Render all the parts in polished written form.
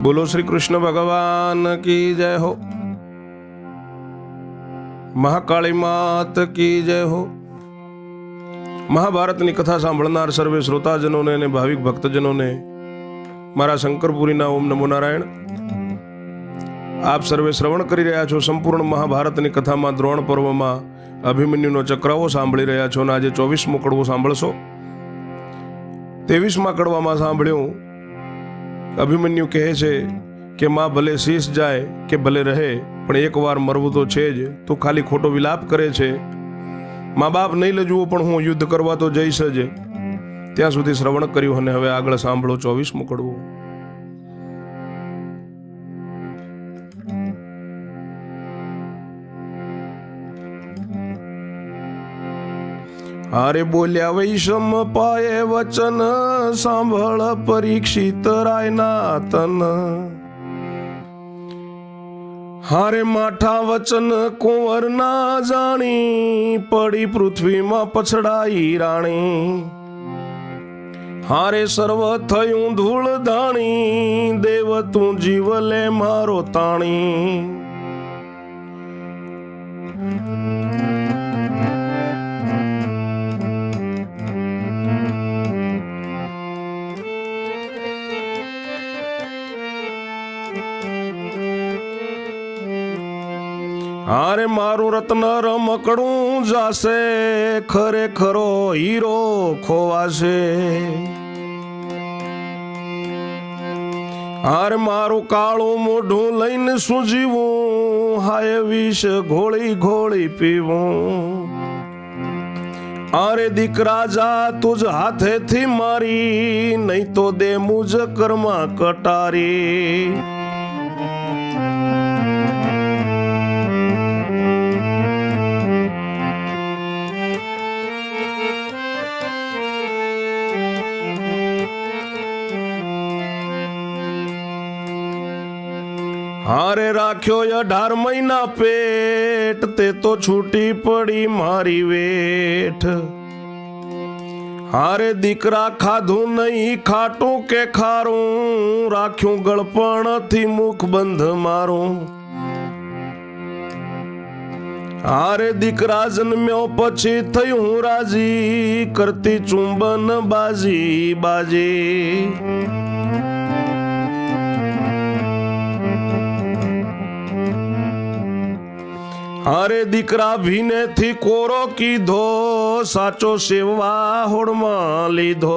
બોલો શ્રી કૃષ્ણ ભગવાન કી જય હો, મહાકાળી માત કી જય હો। મહાભારતની કથા સાંભળનાર સર્વે શ્રોતાજનોને અને ભાવિક ભક્તજનોને મારા શંકરપુરીના ઓમ નમો નારાયણ। આપ સર્વે શ્રવણ કરી રહ્યા છો સંપૂર્ણ મહાભારતની કથામાં દ્રોણ પર્વમાં અભિમન્યુનો ચક્રાવો સાંભળી રહ્યા છો અને આજે 24મો કડવો સાંભળશો। 23મા કડવામાં સાંભળ્યું અભિમન્યુ કહે છે કે માં ભલે શીશ જાય કે ભલે રહે પણ એકવાર મરવું તો છે જ, તું ખાલી ખોટો વિલાપ કરે છે। મા બાપ નહીં લજવું પણ હું યુદ્ધ કરવા તો જઈશ જ। ત્યાં સુધી શ્રવણ કર્યું અને હવે આગળ સાંભળો 24મું કડવું। હારે બોલ્યા વૈષમ પાએ વચન સાંભળ પરીક્ષિત રાયના તન। હારે માઠા વચન કુંવર ના જાણી પડી પૃથ્વીમાં પછડાઈ રાણી। હારે સર્વ થયું ધૂળ ધાણી દેવ તું જીવ લે મારો તાણી। હારે મારું રત્ન રમકડું જાશે ખરેખરો હીરો ખોવાશે। હારે મારું કાળું મોઢું લઈને શું જીવું હાય વિષ ઘોળી ઘોળી પીવું। અરે દીકરા જા તુજ હાથેથી મારી નહીં તો દે મુજ કર્મા કટારી। હારે રાખ્યો 18 મહિના પેટ તે તો છૂટી પડી મારી વેઠ। હારે દીકરા ખાધું નહીં ખાટું કે ખારું રાખ્યું ગળપણથી મુખ બંધ મારું। હારે દીકરા જન્મ્યો પછી થયું હું રાજી કરતી ચુંબન બાજી બાજી। હારે દીકરા ભીને થી કોરો કીધો સાચો સેવા હોડમાં લીધો।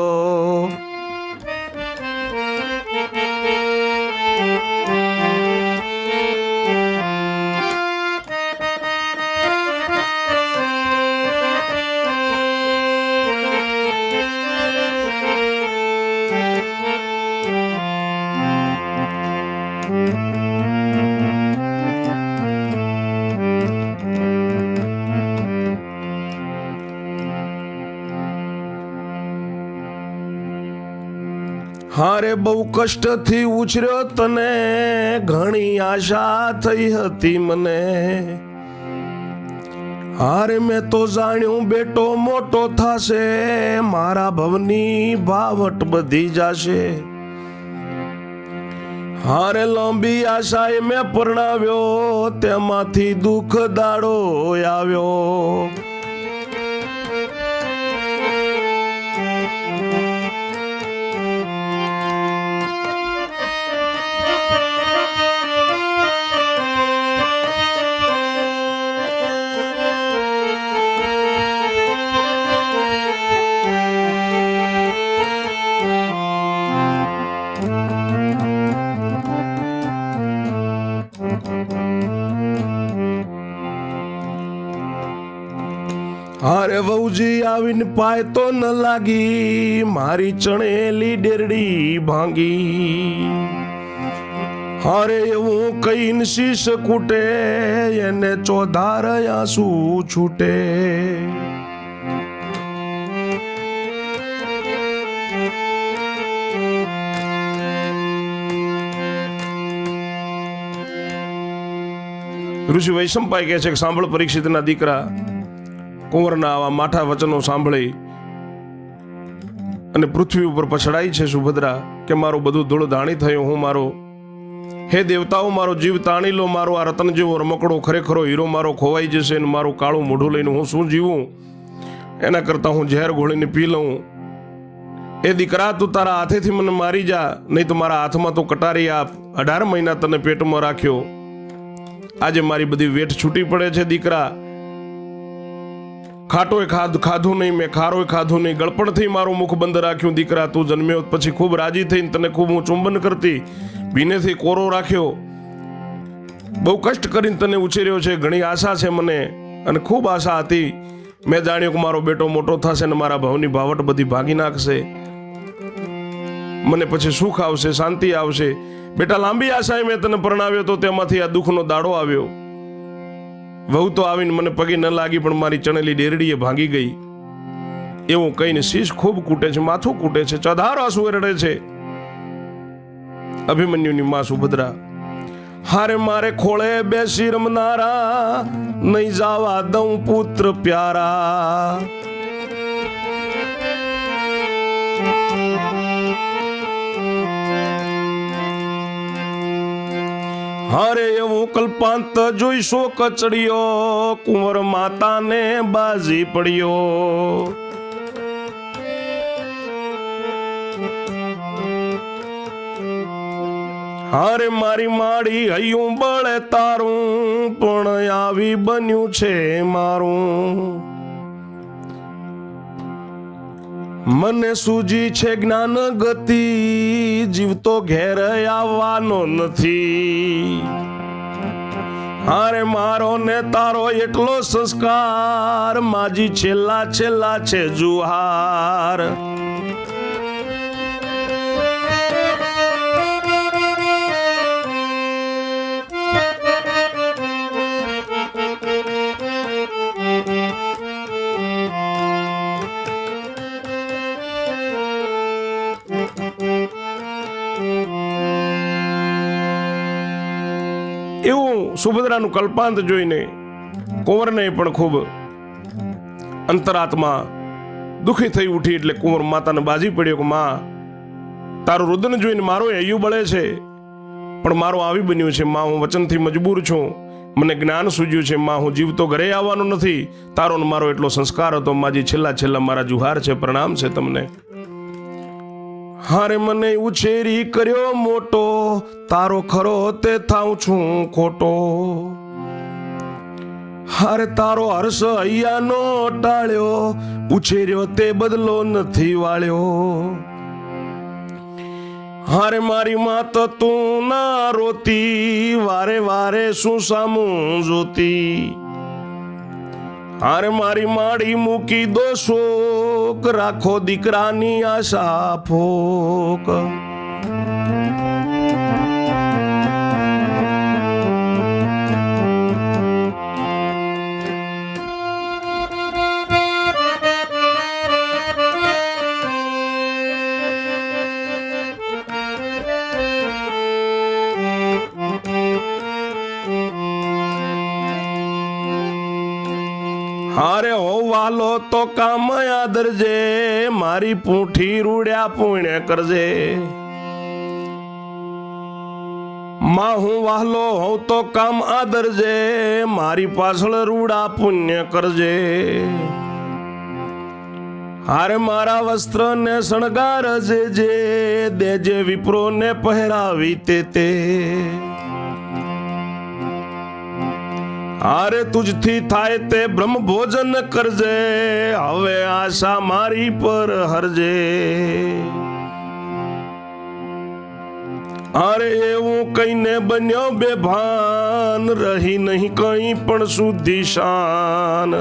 હારે બહુ કષ્ટથી ઉછર્યો તને ઘણી આશા થઈ હતી મને। હારે મેં તો જાણ્યું બેટો મોટો થાશે મારા ભવની ભાવટ બધી જાશે। હારે લાંબી આશાએ મેં પરણાવ્યો તેમાંથી દુઃખ દાડો આવ્યો। હારે વહુજી આવીને પાય તો ન લાગી મારી ચણેલી ડેરડી ભાંગી। હારે એવું કહીને શીશ કૂટે એને ચોધાર આંસુ છૂટે। ઋષિ વૈશંપાય કહે છે કે સાંભળ પરીક્ષિતના દીકરા, કુંવરના આવા માઠા વચનો સાંભળી અને પૃથ્વી ઉપર પછડાઈ છે સુભદ્રા કે મારું બધું ધૂળ ધાણી થયું, હું મારો હે દેવતાઓ, મારો જીવ તાણી લો, મારો આ રતન જેવો રમકડો ખરેખરો હીરો મારો ખોવાઈ જશે ને મારું કાળું મોઢું લઈને હું શું જીવું? એના કરતાં હું ઝેર ઘોળીને પી લઉં. એ દીકરા, તું તારા હાથેથી મને મારી જા, નહીં તો મારા હાથમાં તું કટારી આપ. 18 મહિના તને પેટમાં રાખ્યો, આજે મારી બધી વેઠ છૂટી પડે છે દીકરા. ખાટોય ખાધું નહીં, મેં ખારોય ખાધું નહીં, ગળપણથી મારું મુખ બંધ રાખ્યું. દીકરા, તું જન્મ્યો પછી ખૂબ રાજી થઈને તને ખૂબ હું ચુંબન કરતી, ભીનેથી કોરો રાખ્યો, બહુ કષ્ટ કરીને તને ઉછેર્યો છે. ઘણી આશા છે મને, અને ખૂબ આશા હતી. મેં જાણ્યું કે મારો બેટો મોટો થશે ને મારા ભાવની ભાવટ બધી ભાગી નાખશે, મને પછી સુખ આવશે, શાંતિ આવશે. બેટા, લાંબી આશાએ મેં તને પરણાવ્યો તો તેમાંથી આ દુઃખનો દાડો આવ્યો. વહુ તો આવીને મને પગે ન લાગી, પણ મારી ચણેલી ડેરડીએ ભાંગી ગઈ. એવું કહીને શીશ ખૂબ કૂટે છે, માથું કૂટે છે, ચધાર આંસુ રડે છે અભિમન્યુની માં સુભદ્રા. હારે મારે ખોળે બેસી રમનારા, નહીં જાવા દઉં પુત્ર પ્યારા. હારે એવું કલ્પાંત જોઈ શોક ચડ્યો, કુંવર માતાને બાજી પડ્યો. હારે મારી માડી હૈયું બળે તારું, પણ આવી બન્યું છે મારું. મને સૂજી છે જ્ઞાન ગતિ, જીવતો ઘેર આવવાનો નથી. હારે મારો ને તારો એટલો સંસ્કાર, માજી છેલ્લા છેલ્લા છે જુહાર. એવું સુભદ્રાનું કલ્પાંત જોઈને કુંવરને પણ ખૂબ અંતરાત્મા દુઃખી થઈ ઉઠી. એટલે કુંવર માતાને બાજી પડ્યો કે માં, તારું રુદન જોઈને મારો હૈયું બળે છે, પણ મારું આવી બન્યું છે માં. હું વચનથી મજબૂર છું, મને જ્ઞાન સૂજ્યું છે માં. હું જીવતો ઘરે આવવાનો નથી. તારો ને મારો એટલો સંસ્કાર હતો માજી, છેલ્લા છેલ્લા મારા જુહાર છે, પ્રણામ છે તમને. હારે મને ઉછેરી કર્યો મોટો, તારો ખરો તે થાઉં છું ખોટો. હારે તારો હર્ષ હૈયાનો ટાળ્યો, ઉછેર્યો તે બદલો નથી વાળ્યો. હારે મારી માત તું ના રોતી, વારે વારે શું સામું જોતી. હારે મારી માડી મૂકી દો શોક, રાખો દીકરાની આશા ફોક. હારે હો વાલો તો કામ આદરજે, મારી પૂંઠી રૂડ્યા પુણ્ય કરજે. માં હું વાહલો હોઉં તો કામ આદરજે, મારી પાછળ રૂડા પુણ્ય કરજે. હારે મારા વસ્ત્ર ને શણગારજે, જે દેજે વિપ્રો ને પહેરાવી તે. હારે તુજથી થાય તે બ્રહ્મ ભોજન કરજે, હવે આશા મારી પર હરજે. હારે એવું કઈને બન્યો બેભાન, રહી નહીં કઈ પણ શુદ્ધિ શાન.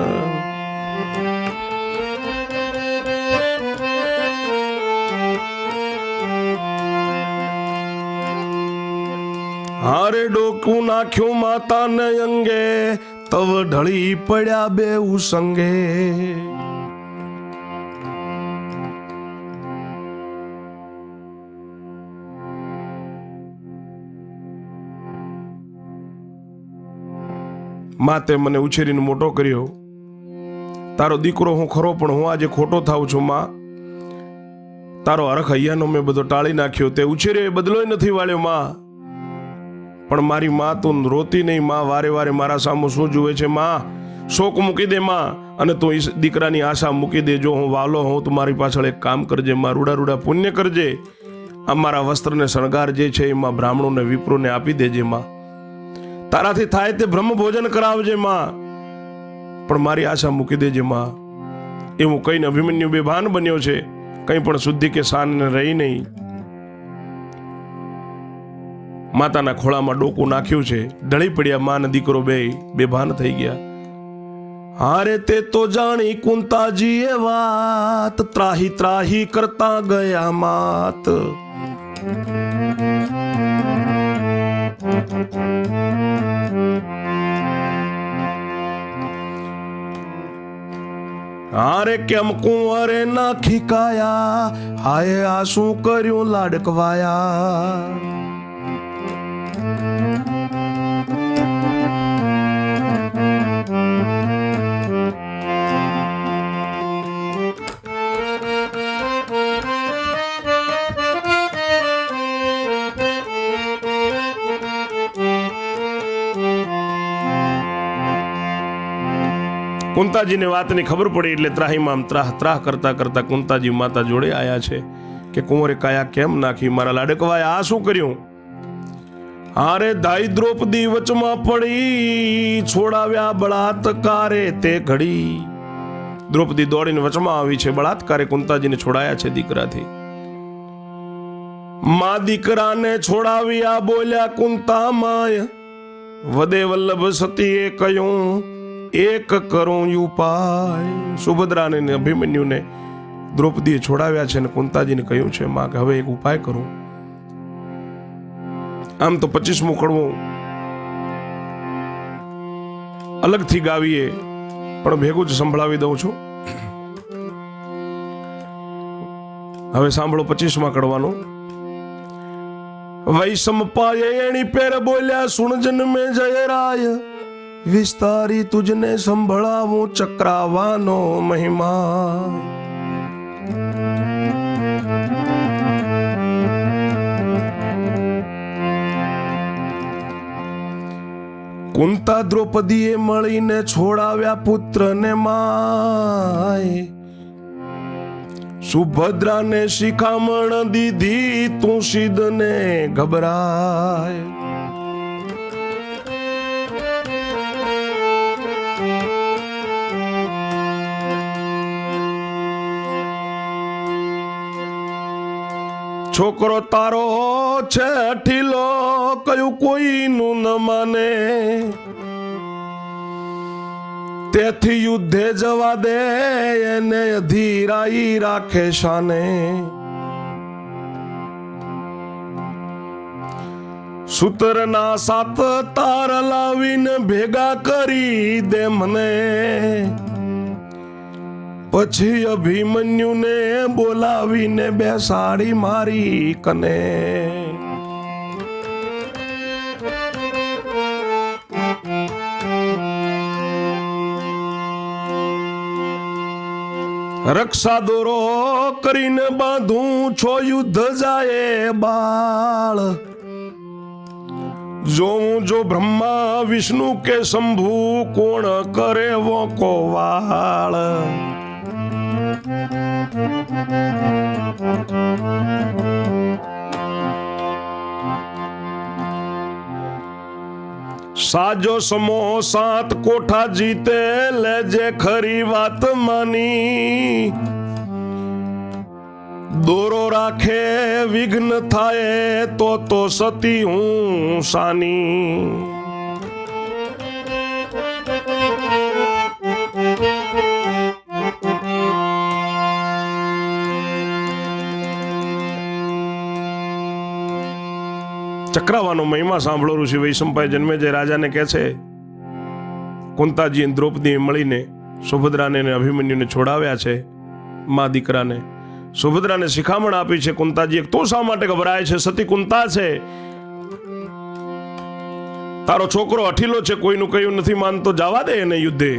હારે ડોકું નાખ્યું માતાને અંગે, તવ ઢળી પડ્યા બેઉ સંગે. માતે મને ઉછેરીને મોટો કર્યો, તારો દીકરો હું ખરો, પણ હું આજે ખોટો થાઉં છું માં. તારો હરખ હૈયાનો મેં બધો ટાળી નાખ્યો, તે ઉછેર્યો એ બદલોય નથી વાળ્યો માં. પણ મારી માં તું રોતી નહીં માં, વારે વારે મારા સામું શું જુએ છે માં? શોક મૂકી દે માં, અને તું દીકરાની આશા મૂકી દે. જો હું વાલો હોઉં તો મારી પાછળ એક કામ કરજે માં, રૂડા રૂડા પુણ્ય કરજે. અમારા વસ્ત્રને શણગાર જે છે એમાં બ્રાહ્મણોને વિપ્રોને આપી દેજે માં. તારાથી થાય તે બ્રહ્મ ભોજન કરાવજે માં, પણ મારી આશા મૂકી દેજે માં. એવું કહીને અભિમન્યુ બેભાન બન્યો છે, કંઈ પણ શુદ્ધિ કે શાન રહી નહીં. માતાના ખોળામાં ડોકું નાખ્યું છે, ઢળી પડ્યા માં ને દીકરો બેભાન થઈ ગયા. હારે તે તો જાણી કુંતાજીએ વાત, ત્રાહી ત્રાહી કરતા ગયા માત. હારે કેમ કુંવરે નાખી કાયા, હાય આ શું કર્યું લાડકવાયા. કુંતાજીને વાતની ખબર પડી એટલે ત્રાહીમામ ત્રાહ કરતા કરતા કુંતાજી માતા જોડે આયા છે કે કુંવરે કાયા કેમ નાખી મારા લાડકવાએ, આ શું કર્યું? હારે દાઈ દ્રૌપદી વચમાં પડી, છોડાવ્યા બળાત્કારે તે ઘડી. દ્રૌપદી દોડીને વચમાં આવી છે, બળાત્કારે કુંતાજીને છોડાયા છે દીકરાથી. માં દીકરાને છોડાવ્યા બોલ્યા કુંતા માય, વદે વલ્લભ સતીએ કહ્યું એક કરું ઉપાય. સુભદ્રાને અભિમન્યુને દ્રૌપદીએ છોડાવ્યા છે અને કુંતાજીને કહ્યું છે માં કે હવે એક ઉપાય કરું. આમ તો 25મું કડવું અલગથી ગાવીએ, પણ ભેગું જ સંભળાવી દઉં છું. હવે સાંભળો 25મા કડવાનું. વૈષમ પાયે એણી પેર બોલ્યા સુણ જન્મે જયરાય, વિસ્તારી તુજને સંભળાવું ચક્રાવાનો મહિમા. કુંતા દ્રૌપદીએ મળીને છોડાવ્યા પુત્રને માય, સુભદ્રાને શિખામણ દીધી તું સીધને ગભરાય. છોકરો તારો છે ઠીલો, કયું કોઈનું ન માને, તેથી યુદ્ધે જવા દે એને અધીરાઈ રાખે શાને. સૂતરના 7 તાર લાવીને ભેગા કરી દે મને, પછી અભિમન્યુને બોલાવીને બેસાડી મારી કને. રક્ષા દોરો કરીને બાંધું છો યુદ્ધ જાય બાળ, જોઉં જો બ્રહ્મા વિષ્ણુ કે શંભુ કોણ કરે વોકો વાળ. સાજો સમો 7 કોઠા જીતે, લેજે ખરી વાત માની. દોરો રાખે વિઘ્ન થાય તો સતી હું સાની. ચક્રાવાનો મહિમા સાંભળો. ઋષિ વૈશંપાય જન્મેજય રાજાને કહે છે કુંતાજી દ્રૌપદી મળીને સુભદ્રાને અને અભિમન્યુને છોડાવ્યા છે. મા દીકરાને સુભદ્રાને શિખામણ આપી છે. કુંતાજી તો શા માટે ગભરાય છે? સતી કુંતા છે, તારો છોકરો અઠીલો છે, કોઈનું કયું નથી માનતો, જવા દે એને યુદ્ધે.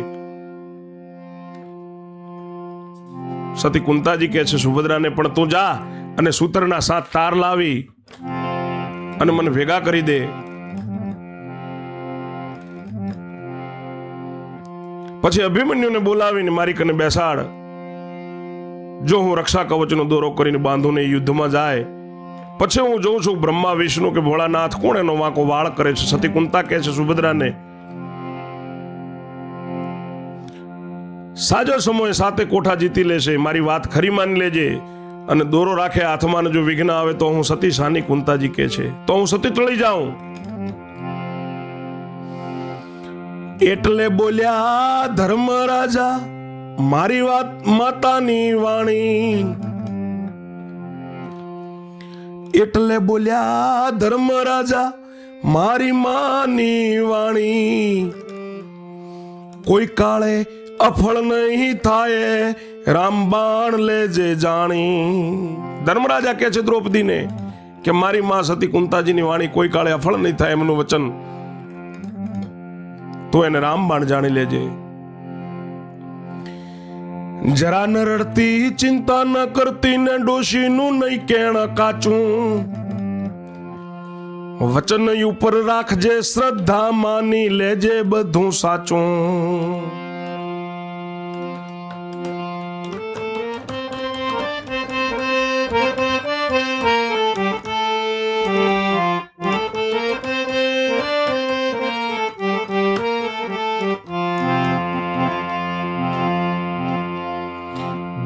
સતી કુંતાજી કહે છે સુભદ્રાને પણ તું જા અને સૂતરના 7 તાર લાવી અને મને ભેગા કરી દે. પછી અભિમન્યુને બોલાવીને મારી કને બેસાડ. જો હું રક્ષા કવચનો દોરો કરીને બાંધુને યુદ્ધમાં જાય, પછી હું જોઉં છું બ્રહ્મા વિષ્ણુ કે ભોળાનાથ કોણ એનો વાંકો વાળ કરે છે. સતી કુંતા કહે છે સુભદ્રાને, સાજો સમય સાતે કોઠા જીતી લેશે, મારી વાત ખરી માની લેજે, અને દોરો રાખે હાથમાં જો વિઘ્ન આવે તો હું સતી સાની. કુંતાજી કહે છે તો હું સતી ટળી જાઉં. એટલે બોલ્યા ધર્મરાજા મારી વાત માતાની વાણી. એટલે બોલ્યા ધર્મરાજા મારી માની વાણી. કોઈ કાળે અફળ નહીં થાય, રામબાણ લેજે જાણી. ધર્મરાજા કહે છે દ્રૌપદીને કે મારી માં સતી કુંતાજીની વાણી કોઈ કાળે અફળ નહીં થાય, એમનું વચન તો એને રામબાણ જાણી લેજે. જરા ન રડતી ચિંતા ન કરતી ને ડોશીનું નહીં કેણ કાચું. વચન ઉપર રાખજે શ્રદ્ધા, માની લેજે બધું સાચું.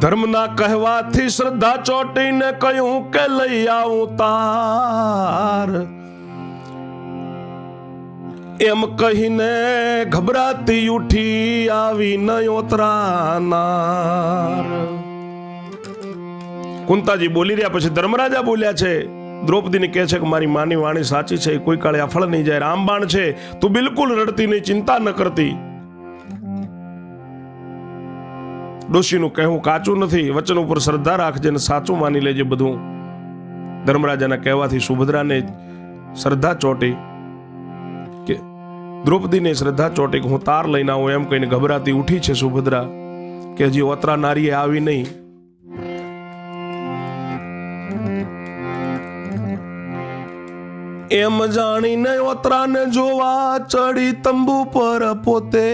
ધર્મના કહેવાથી શ્રદ્ધા ચોટીને કહ્યું કે લઈ આવું તાર. એમ કહીને ગભરાતી ઉઠી આવી નયોતરાનાર. કુંતાજી બોલી રહ્યા પછી ધર્મરાજા બોલ્યા છે, દ્રૌપદીને કહે છે કે મારી માની વાણી સાચી છે, કોઈ કાળે અફળ નહીં જાય, રામબાણ છે, તું બિલકુલ રડતી નહીં, ચિંતા ન કરતી. ડોશીનું કહેવું કાચું નથી, વચન ઉપર શ્રદ્ધા રાખજે ને સાચું માની લેજે બધું. ધર્મરાજાના કહેવાથી સુભદ્રાને શ્રદ્ધા ચોટી, કે દ્રૌપદીને શ્રદ્ધા ચોટી કે હું તાર લઈને આવું, એમ કહીને ગભરાતી ઉઠી છે સુભદ્રા કે હજી ઓતરા નારીએ આવી નહીં. એમ જાણીને ઓતરાને જોવા ચડી તંબુ પર પોતે.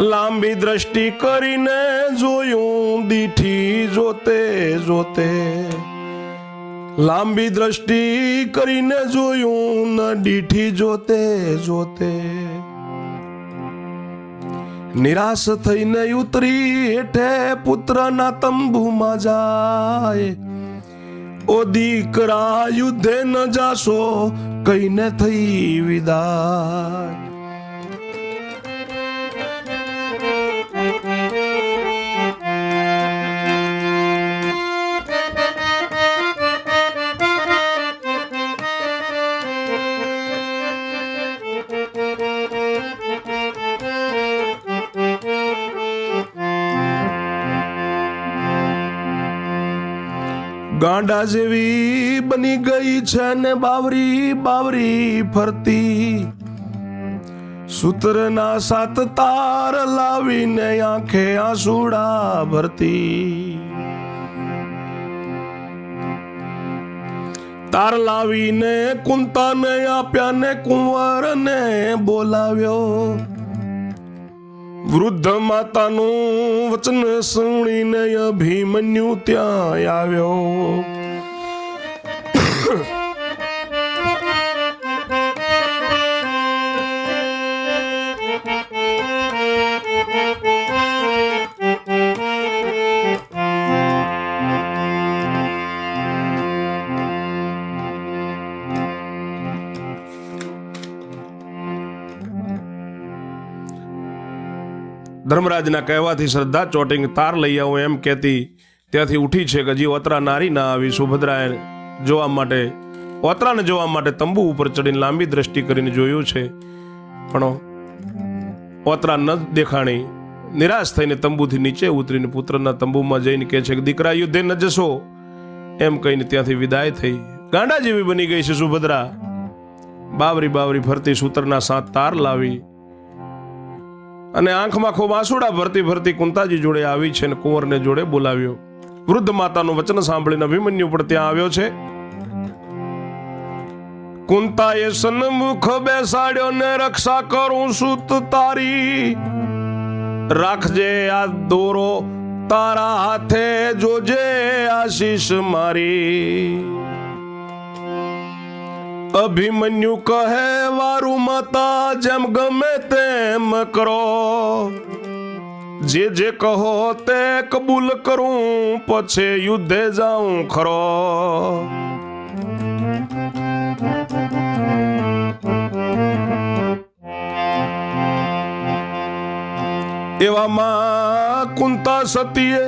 લાંબી દ્રષ્ટિ કરીને જોયું દીઠી જોતે જોતે. લાંબી દ્રષ્ટિ કરીને જોયું ન દીઠી જોતે જોતે. નિરાશ થઈને ઉતરી હેઠે પુત્રના તંબુમાં જાય. ઓ દીકરા યુદ્ધે ન જાશો કહીને થઈ વિદાય. ગાંડા જેવી બની ગઈ છે ને બાવરી બાવરી ફરતી. સૂત્રના સાત તાર લાવીને આંખે આંસુડા ભરતી. તાર લાવીને કુંતાને આપ્યા ને કુંવરને બોલાવ્યો. વૃદ્ધ માતાનું વચન સુણીને અભિમન્યુ ત્યાં આવ્યો. ધર્મરાજના કહેવાથી શ્રદ્ધા ચોટિંગ તાર લઈ આવો એમ કહેતી ત્યાંથી ઉઠી છે કે હજી ઓતરા નારી ના આવી. સુભદ્રાએ જોવા માટે, ઓતરાને જોવા માટે તંબુ ઉપર ચડીને લાંબી દ્રષ્ટિ કરીને જોયું છે, પણ ઓતરા ન દેખાણી. નિરાશ થઈને તંબુથી નીચે ઉતરીને પુત્રના તંબુમાં જઈને કહે છે કે દીકરા યુદ્ધે ન જશો, એમ કહીને ત્યાંથી વિદાય થઈ. ગાંડા જેવી બની ગઈ છે સુભદ્રા. બાવરી બાવરી ફરતી સૂત્રના 7 તાર લાવી અને આંખમાં ખૂબ આંસુડા ભરતી ભરતી કુંતાજી જોડે આવી છે અને કુંવરને જોડે બોલાવ્યો. વૃદ્ધ માતાનું વચન સાંભળીને અભિમન્યુ પણ ત્યાં આવ્યો છે. કુંતાએ સન્મુખ બેસાડ્યો ને રક્ષા કરું સુત તારી, રાખજે આ દોરો તારા હાથે, જોજે આશીષ મારી. અભિમન્યુ કહે વારું માતા જેમ ગમે તેમ કરો, જે જે કહો તે કબૂલ કરું, પછી યુદ્ધે જાઉં ખરો. એવામાં કુંતા સતીએ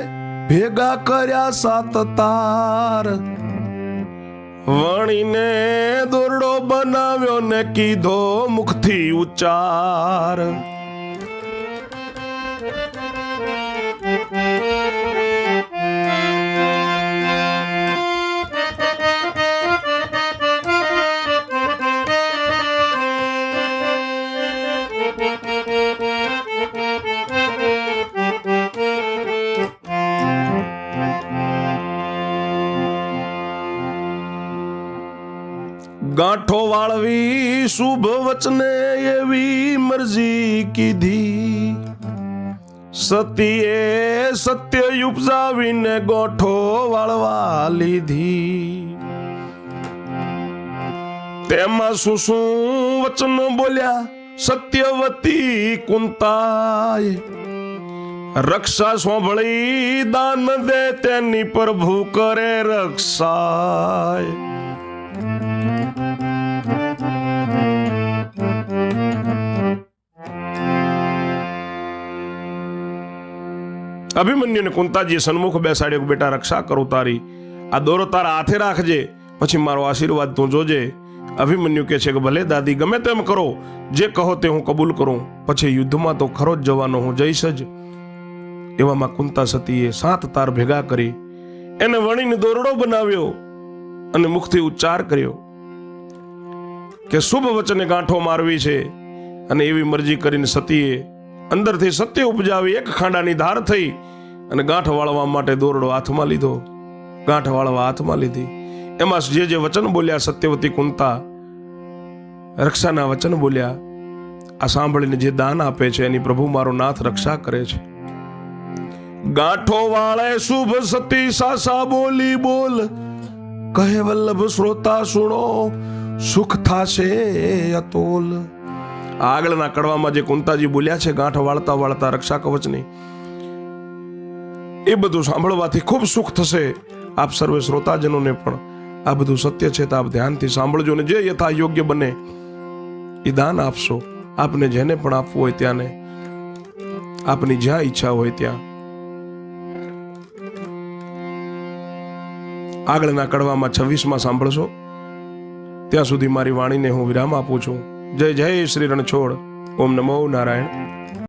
ભેગા કર્યા 7 તાર, વણીને દોરડો બનાવ્યો ને કીધો મુખથી ઉચ્ચાર. ગાંઠો વાળવી શુભ વચને એવી મરજી કીધી, સતીએ સત્ય ઉપજાવીને ગોઠો વાળવા લીધી. તેમાં શું શું વચન બોલ્યા સત્યવતી કુંતાએ, રક્ષા સોંભળી દાન દે તેની પ્રભુ કરે રક્ષાય. અભિમન્યુને કુંતાજીએ સન્મુખ બેસાડ્યો, બેટા રક્ષા કરું તારી, આ દોરો તારા હાથે રાખજે, પછી મારો આશીર્વાદ તું જોજે. અભિમન્યુ કહે છે કે ભલે દાદી, ગમે તેમ કરો, જે કહો તે હું કબૂલ કરું, પછી યુદ્ધમાં તો ખરો જ જવાનો, હું જઈશ જ. એવામાં કુંતા સતીએ 7 તાર ભેગા કરી, એને વણીને દોરડો બનાવ્યો અને મુખથી ઉચ્ચાર કર્યો કે શુભ વચને ગાંઠો મારવી છે. અને એવી મરજી કરીને સતીએ અંદરથી સત્ય ઉપજાવી, એક ખાંડાની ધાર થઈ અને ગાંઠ વાળવા માટે દોરડો હાથમાં લીધો, ગાંઠ વાળવા હાથમાં લીધી. એમાં જે જે વચન બોલ્યા સત્યવતી કુંતા, રક્ષાના વચન બોલ્યા, આ સાંભળીને જે દાન આપે છે એની પ્રભુ મારો નાથ રક્ષા કરે છે. ગાંઠો વાળે શુભ સતી સાસા બોલી બોલ, કહે વલ્લભ શ્રોતા સુણો, સુખ થાશે અતોલ. આગળના કડવામાં જે કુંતાજી બોલ્યા છે ગાંઠ વાળતા વાળતા રક્ષા કવચની, એ બધું સાંભળવાથી ખૂબ સુખ થશે. આપ સર્વે શ્રોતાજનોને પણ આ બધું સત્ય છે તો આપ ધ્યાનથી સાંભળજો ને જે યથા યોગ્ય બને એ દાન આપશો. આપને જેને પણ આપવું હોય ત્યાંને, આપની જ્યાં ઈચ્છા હોય ત્યાં. આગળના કડવામાં 26માં સાંભળશો. ત્યાં સુધી મારી વાણીને હું વિરામ આપું છું. જય જય શ્રી રણછોડ. ઓમ નમો નારાયણ.